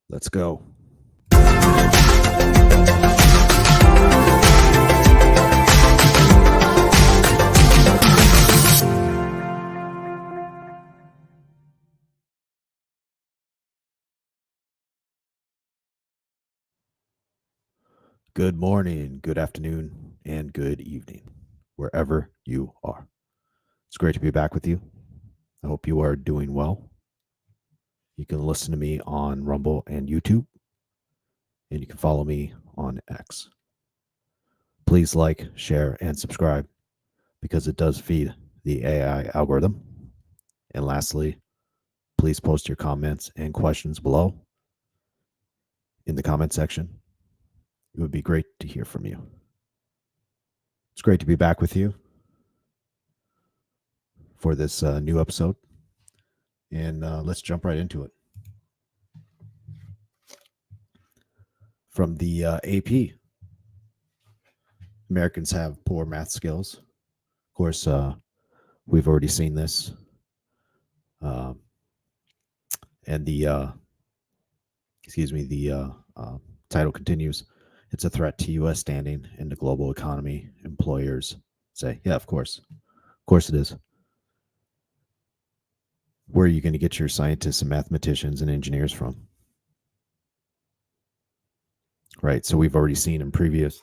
Let's go. Good morning, good afternoon, and good evening, wherever you are. It's great to be back with you. I hope you are doing well. You can listen to me on Rumble and YouTube, and you can follow me on X. Please like, share, and subscribe because it does feed the AI algorithm. And lastly, please post your comments and questions below in the comment section. It would be great to hear from you. It's great to be back with you for this new episode. And let's jump right into it. From the AP, Americans have poor math skills. Of course, we've already seen this. And the title continues. It's a threat to U.S. standing in the global economy. Employers say, yeah, of course. Of course it is. Where are you going to get your scientists and mathematicians and engineers from? Right. So we've already seen in previous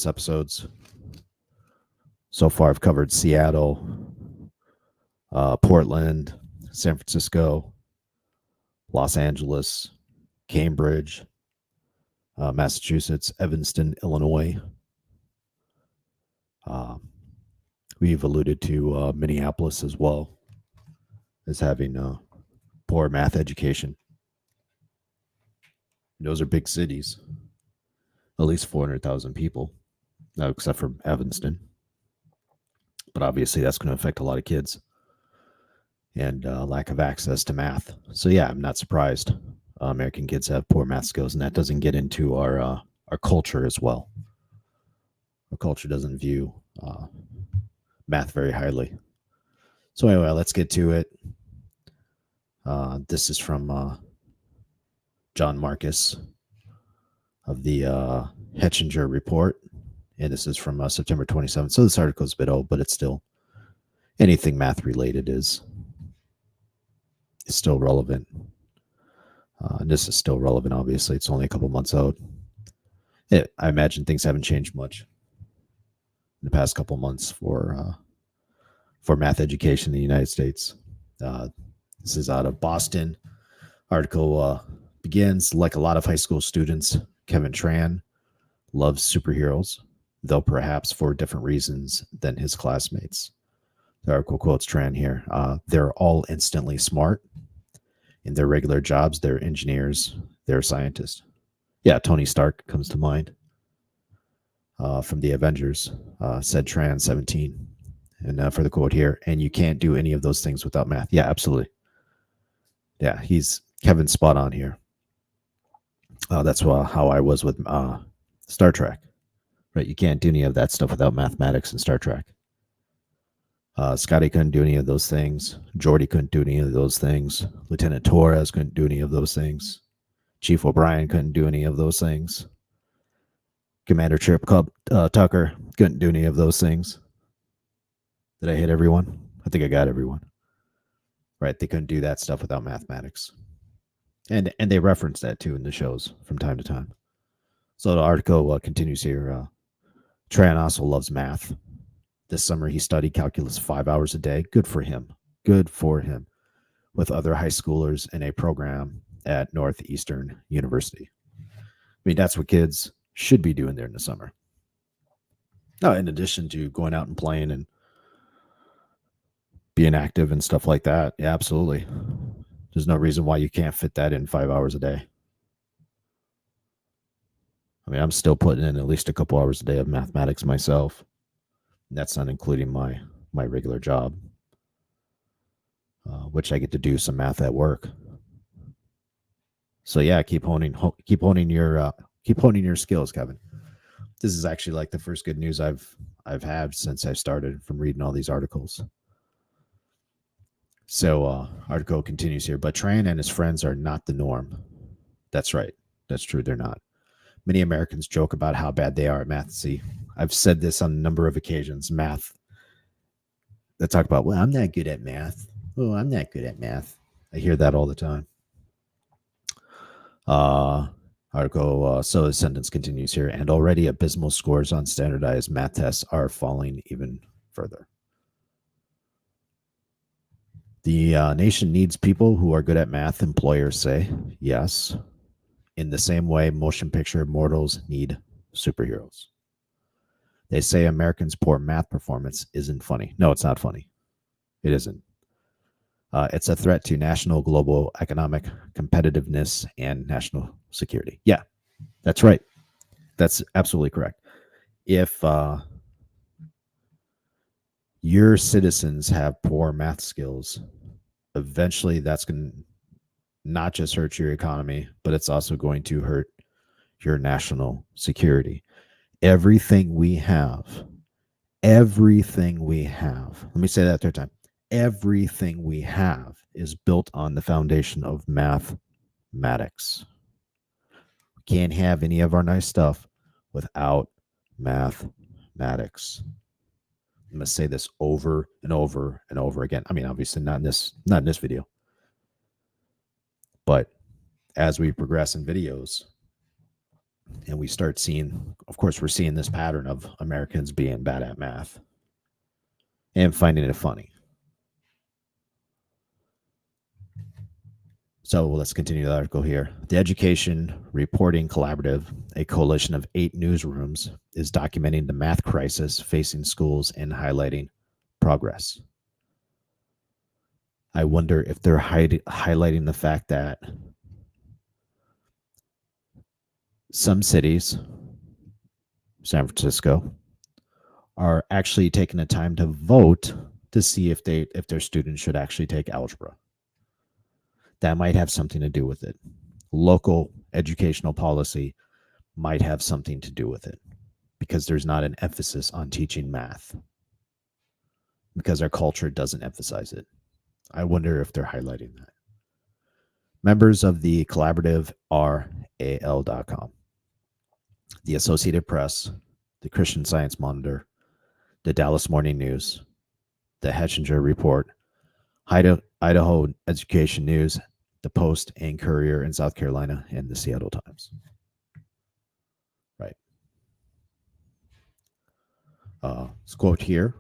episodes. So far, I've covered Seattle, Portland, San Francisco, Los Angeles, Cambridge, Massachusetts, Evanston, Illinois. We've alluded to Minneapolis as well as having poor math education. Those are big cities, at least 400,000 people, except for Evanston. But obviously, that's going to affect a lot of kids and lack of access to math. So yeah, I'm not surprised. American kids have poor math skills, and that doesn't get into our culture as well. Our culture doesn't view math very highly. So anyway, let's get to it. This is from John Marcus of the Hetchinger Report, and this is from September 27th. So this article is a bit old, but it's still anything math related is still relevant. This is still relevant, obviously. It's only a couple months out. I imagine things haven't changed much in the past couple months for math education in the United States. This is out of Boston. Article begins, like a lot of high school students, Kevin Tran loves superheroes, though perhaps for different reasons than his classmates. The article quotes Tran here. They're all instantly smart. In their regular jobs, they're engineers, they're scientists. Yeah, Tony Stark comes to mind from the Avengers, said Tran 17. And for the quote here, and you can't do any of those things without math. Yeah, absolutely. Yeah, Kevin's spot on here. That's how I was with Star Trek. Right, you can't do any of that stuff without mathematics in Star Trek. Scotty couldn't do any of those things. Geordi couldn't do any of those things. Lieutenant Torres couldn't do any of those things. Chief O'Brien couldn't do any of those things. Commander Chip Tucker couldn't do any of those things. Did I hit everyone? I think I got everyone. Right, they couldn't do that stuff without mathematics. And they reference that too in the shows from time to time. So the article continues here. Tran also loves math. This summer, he studied calculus 5 hours a day. Good for him. Good for him. With other high schoolers in a program at Northeastern University. I mean, that's what kids should be doing there in the summer. Now, in addition to going out and playing and being active and stuff like that, yeah, absolutely. There's no reason why you can't fit that in 5 hours a day. I mean, I'm still putting in at least a couple hours a day of mathematics myself. That's not including my regular job, which I get to do some math at work. So yeah, keep honing your skills, Kevin. This is actually like the first good news I've had since I started from reading all these articles. So, article continues here, but Tran and his friends are not the norm. That's right. That's true. They're not. Many Americans joke about how bad they are at math. See, I've said this on a number of occasions. Math. They talk about, well, I'm not good at math. Oh, I'm not good at math. I hear that all the time. Uh, so the sentence continues here, and already abysmal scores on standardized math tests are falling even further. The nation needs people who are good at math, employers say. Yes. In the same way, motion picture mortals need superheroes. They say Americans' poor math performance isn't funny. No, it's not funny. It isn't. It's a threat to national, global economic competitiveness and national security. Yeah, that's right. That's absolutely correct. If your citizens have poor math skills, eventually that's going to not just hurt your economy, but it's also going to hurt your national security. Everything we have, let me say that a third time. Everything we have is built on the foundation of mathematics. We can't have any of our nice stuff without mathematics. I'm gonna say this over and over and over again. I mean, obviously not in this video, but as we progress in videos and we start seeing, of course, we're seeing this pattern of Americans being bad at math and finding it funny. So let's continue the article here. The Education Reporting Collaborative, a coalition of 8 newsrooms, is documenting the math crisis facing schools and highlighting progress. I wonder if they're highlighting the fact that some cities, San Francisco, are actually taking the time to vote to see if their students should actually take algebra. That might have something to do with it. Local educational policy might have something to do with it because there's not an emphasis on teaching math because our culture doesn't emphasize it. I wonder if they're highlighting that. Members of the collaborative are AL.com, the Associated Press, the Christian Science Monitor, the Dallas Morning News, the Hechinger Report, Idaho Education News, the Post and Courier in South Carolina, and the Seattle Times. Right. This quote here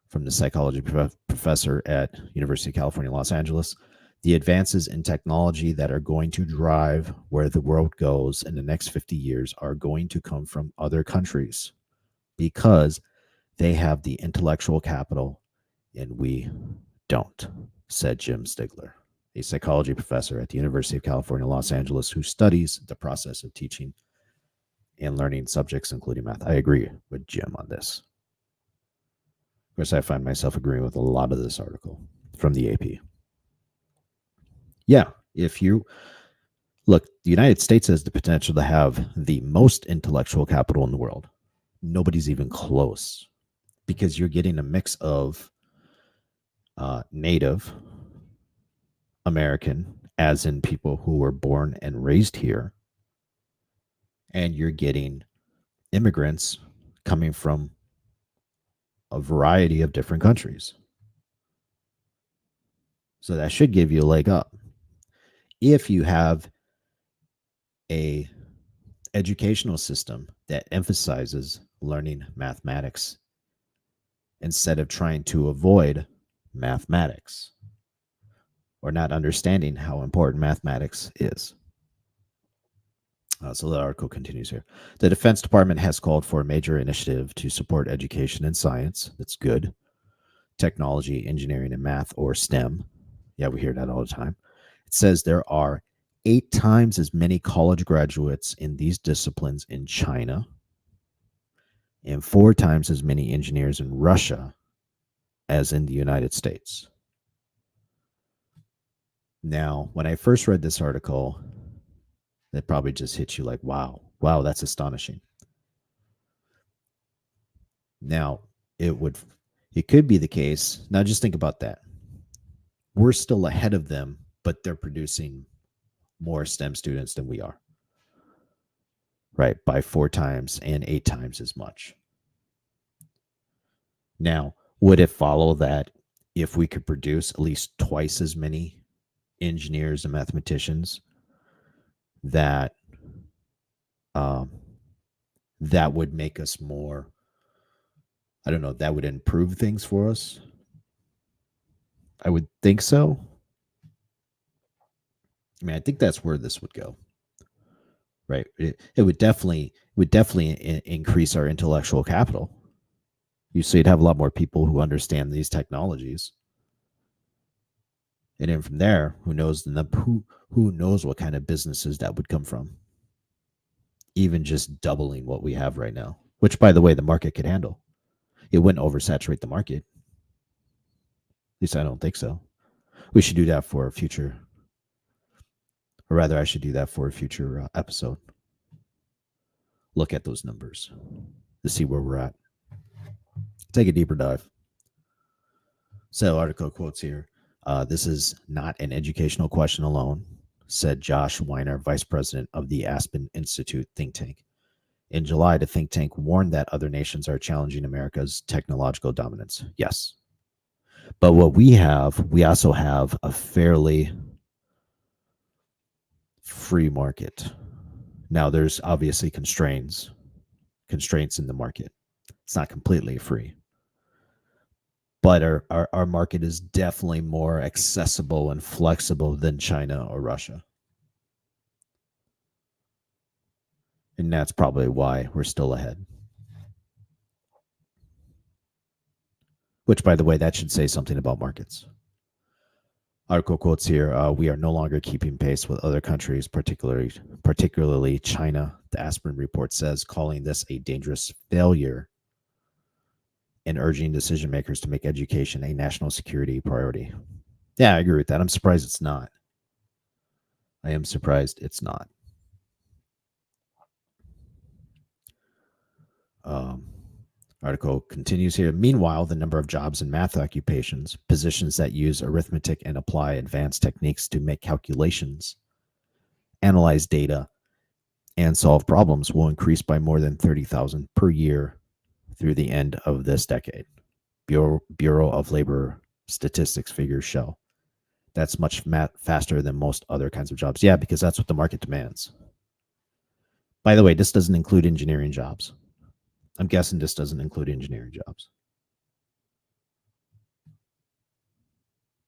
from the psychology professor at University of California, Los Angeles. The advances in technology that are going to drive where the world goes in the next 50 years are going to come from other countries because they have the intellectual capital and we don't, said Jim Stigler, a psychology professor at the University of California, Los Angeles, who studies the process of teaching and learning subjects, including math. I agree with Jim on this. Of course, I find myself agreeing with a lot of this article from the AP. Yeah, if you look, the United States has the potential to have the most intellectual capital in the world. Nobody's even close because you're getting a mix of Native American, as in people who were born and raised here, and you're getting immigrants coming from a variety of different countries. So that should give you a leg up. If you have a educational system that emphasizes learning mathematics instead of trying to avoid mathematics or not understanding how important mathematics is. So the article continues here. The Defense Department has called for a major initiative to support education in science. That's good. Technology, engineering, and math, or STEM. Yeah, we hear that all the time. It says there are 8 times as many college graduates in these disciplines in China and 4 times as many engineers in Russia as in the United States. Now, when I first read this article, that probably just hit you like, wow, that's astonishing. Now, it could be the case. Now, just think about that. we're still ahead of them, but they're producing more STEM students than we are, right? By 4 times and 8 times as much. Now, would it follow that if we could produce at least twice as many engineers and mathematicians, that um, that would make us more, I don't know, that would improve things for us? I would think so. I mean, I think that's where this would go, right? It would definitely increase our intellectual capital. So you'd have a lot more people who understand these technologies, and then from there, who knows who knows what kind of businesses that would come from? Even just doubling what we have right now, which, by the way, the market could handle. It wouldn't oversaturate the market. At least I don't think so. We should do that for a future, or rather, I should do that for a future episode. Look at those numbers to see where we're at. Take a deeper dive. So, article quotes here. This is not an educational question alone, said Josh Weiner, vice president of the Aspen Institute think tank. In July, the think tank warned that other nations are challenging America's technological dominance. Yes. But what we also have a fairly free market. Now, there's obviously constraints in the market. It's not completely free. But our market is definitely more accessible and flexible than China or Russia. And that's probably why we're still ahead. Which, by the way, that should say something about markets. Article quotes here, we are no longer keeping pace with other countries, particularly China, the Aspen report says, calling this a dangerous failure and urging decision makers to make education a national security priority. Yeah, I agree with that. I'm surprised it's not. I am surprised it's not. Article continues here. Meanwhile, the number of jobs in math occupations, positions that use arithmetic and apply advanced techniques to make calculations, analyze data, and solve problems will increase by more than 30,000 per year through the end of this decade. Bureau of Labor Statistics figures show. That's much faster than most other kinds of jobs. Yeah, because that's what the market demands. By the way, this doesn't include engineering jobs. I'm guessing this doesn't include engineering jobs.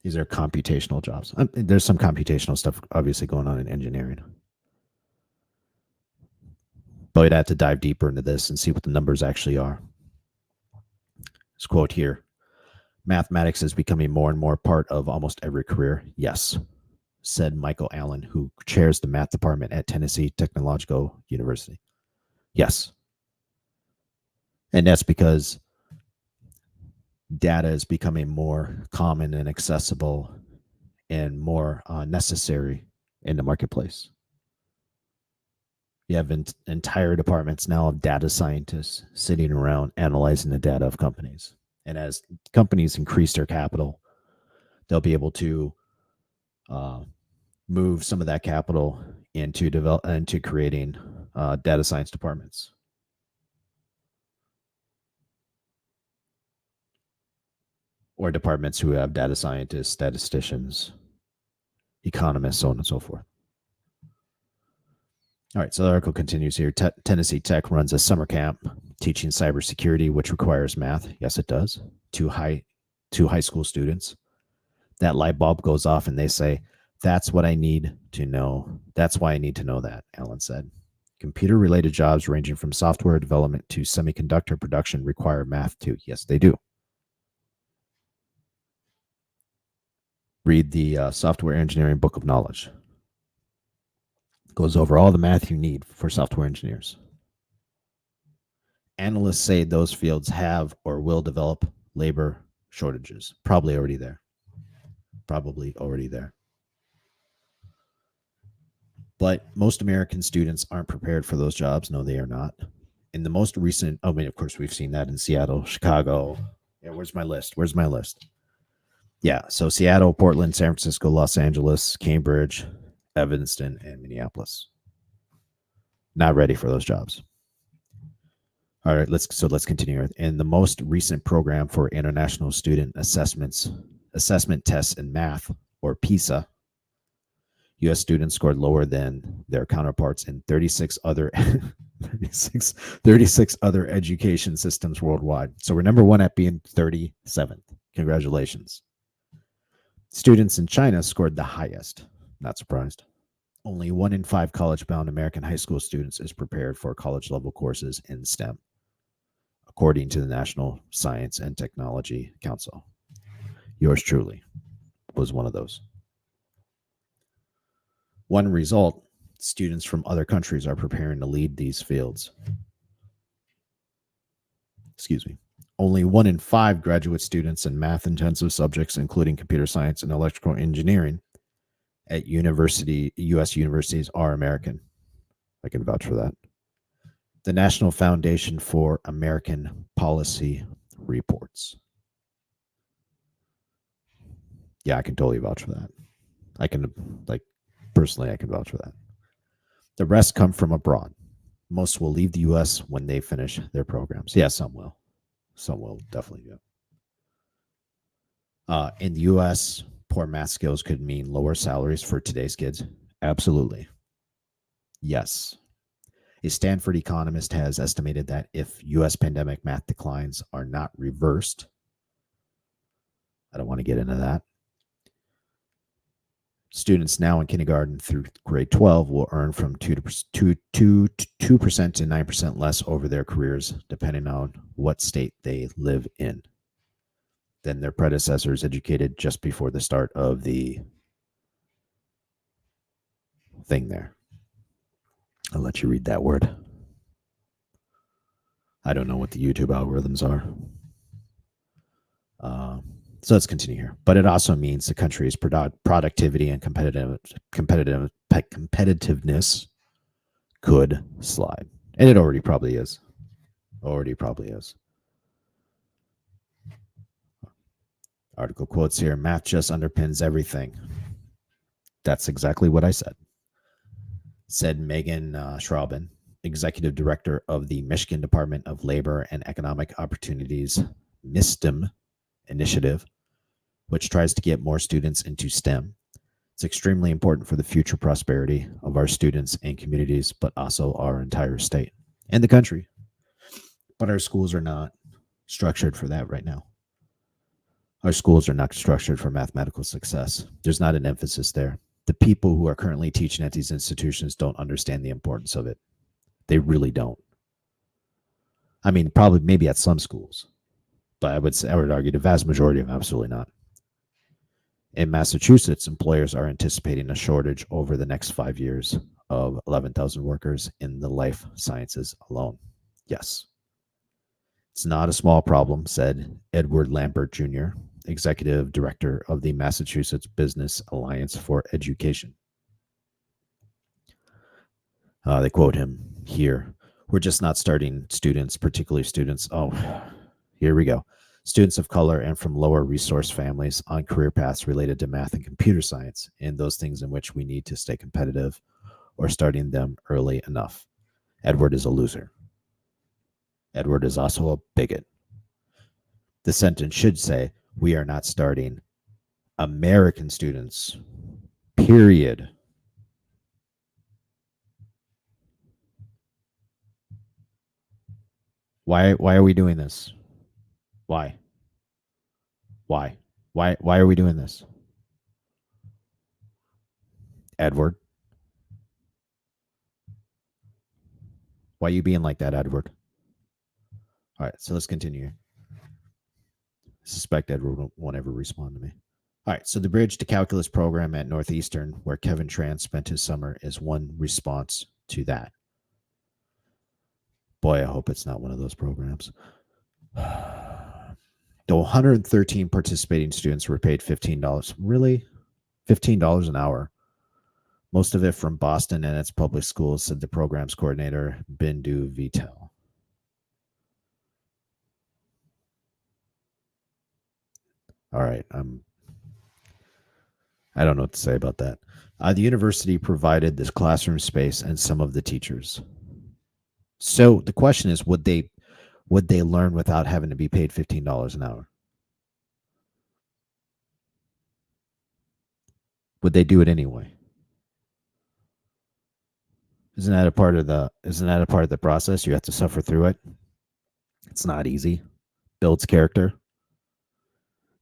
These are computational jobs. There's some computational stuff obviously going on in engineering. But we'd have to dive deeper into this and see what the numbers actually are. This quote here. Mathematics is becoming more and more part of almost every career. Yes, said Michael Allen, who chairs the math department at Tennessee Technological University. Yes. And that's because data is becoming more common and accessible and more necessary in the marketplace. You have entire departments now of data scientists sitting around analyzing the data of companies. And as companies increase their capital, they'll be able to move some of that capital into creating data science departments. Or departments who have data scientists, statisticians, economists, so on and so forth. All right, so the article continues here. Tennessee Tech runs a summer camp teaching cybersecurity, which requires math. Yes, it does. To high school students. That light bulb goes off and they say, that's what I need to know. That's why I need to know that, Allen said. Computer-related jobs ranging from software development to semiconductor production require math too. Yes, they do. Read the Software Engineering Book of Knowledge. It goes over all the math you need for software engineers. Analysts say those fields have or will develop labor shortages. Probably already there. But most American students aren't prepared for those jobs. No, they are not. In the most recent, of course, we've seen that in Seattle, Chicago. Yeah, where's my list? Yeah, so Seattle, Portland, San Francisco, Los Angeles, Cambridge, Evanston, and Minneapolis. Not ready for those jobs. All right, let's continue. In the most recent program for international student assessment tests in math, or PISA, U.S. students scored lower than their counterparts in 36 other 36 other education systems worldwide. So we're number one at being 37th. Congratulations. Students in China scored the highest. Not surprised. Only 1 in 5 college-bound American high school students is prepared for college-level courses in STEM, according to the National Science and Technology Council. Yours truly was one of those. One result, students from other countries are preparing to lead these fields. Excuse me. Only 1 in 5 graduate students in math-intensive subjects, including computer science and electrical engineering, at U.S. universities are American. I can vouch for that. The National Foundation for American Policy reports. Yeah, I can totally vouch for that. I can, personally, I can vouch for that. The rest come from abroad. Most will leave the U.S. when they finish their programs. Yeah, some will. Some will definitely do. In the U.S., poor math skills could mean lower salaries for today's kids. Absolutely. Yes. A Stanford economist has estimated that if U.S. pandemic math declines are not reversed, I don't want to get into that, students now in kindergarten through grade 12 will earn from 2% to 9% less over their careers, depending on what state they live in, than their predecessors educated just before the start of the thing there. I'll let you read that word. I don't know what the YouTube algorithms are. So let's continue here. But it also means the country's productivity and competitiveness could slide. And it already probably is. Article quotes here, math just underpins everything. That's exactly what I said. Said Megan Schrauben, executive director of the Michigan Department of Labor and Economic Opportunities MISTEM initiative, which tries to get more students into STEM. It's extremely important for the future prosperity of our students and communities, but also our entire state and the country. But our schools are not structured for that right now. Our schools are not structured for mathematical success. There's not an emphasis there. The people who are currently teaching at these institutions don't understand the importance of it. They really don't. I mean, probably maybe at some schools, but I would argue the vast majority of them absolutely not. In Massachusetts, employers are anticipating a shortage over the next 5 years of 11,000 workers in the life sciences alone. Yes. It's not a small problem, said Edward Lambert Jr., executive director of the Massachusetts Business Alliance for Education. They quote him here. We're just not starting students, particularly students. Oh, here we go. Students of color and from lower resource families on career paths related to math and computer science, and those things in which we need to stay competitive, or starting them early enough. Edward is a loser. Edward is also a bigot. The sentence should say, we are not starting American students, period. Why are we doing this? Why are we doing this? Edward? Why are you being like that, Edward? All right, so let's continue. I suspect Edward won't ever respond to me. All right, so the Bridge to Calculus program at Northeastern, where Kevin Tran spent his summer, is one response to that. Boy, I hope it's not one of those programs. The 113 participating students were paid $15. Really? $15 an hour. Most of it from Boston and its public schools, said the program's coordinator, Bindu Vitel. All right, I'm I don't know what to say about that. The university provided this classroom space and some of the teachers. So the question is, would they learn without having to be paid $15 an hour? Would they do it anyway? Isn't that a part of the process? You have to suffer through it. It's not easy. Builds character.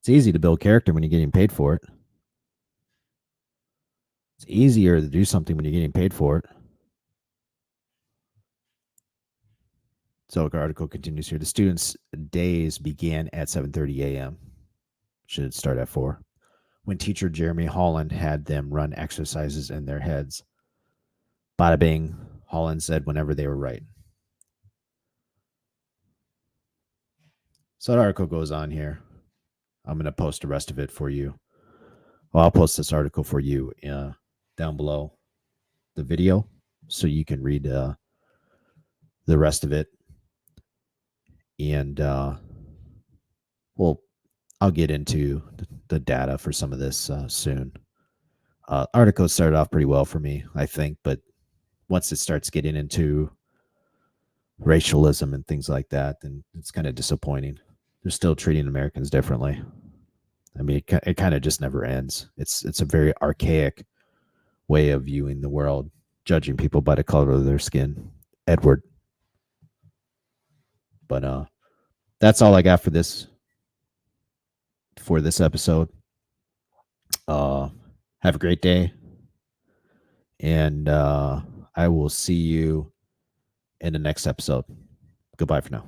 It's easy to build character when you're getting paid for it. It's easier to do something when you're getting paid for it. So the article continues here. The students' days began at 7:30 a.m. Should start at 4. When teacher Jeremy Holland had them run exercises in their heads. Bada bing, Holland said whenever they were right. So the article goes on here. I'm going to post the rest of it for you. Well, I'll post this article for you down below the video so you can read the rest of it. And well, I'll get into the data for some of this soon. Article started off pretty well for me, I think, but once it starts getting into racialism and things like that, then it's kind of disappointing. They're still treating Americans differently. I mean, it kind of just never ends. It's a very archaic way of viewing the world, judging people by the color of their skin. Edward. But that's all I got for this episode. Have a great day, and I will see you in the next episode. Goodbye for now.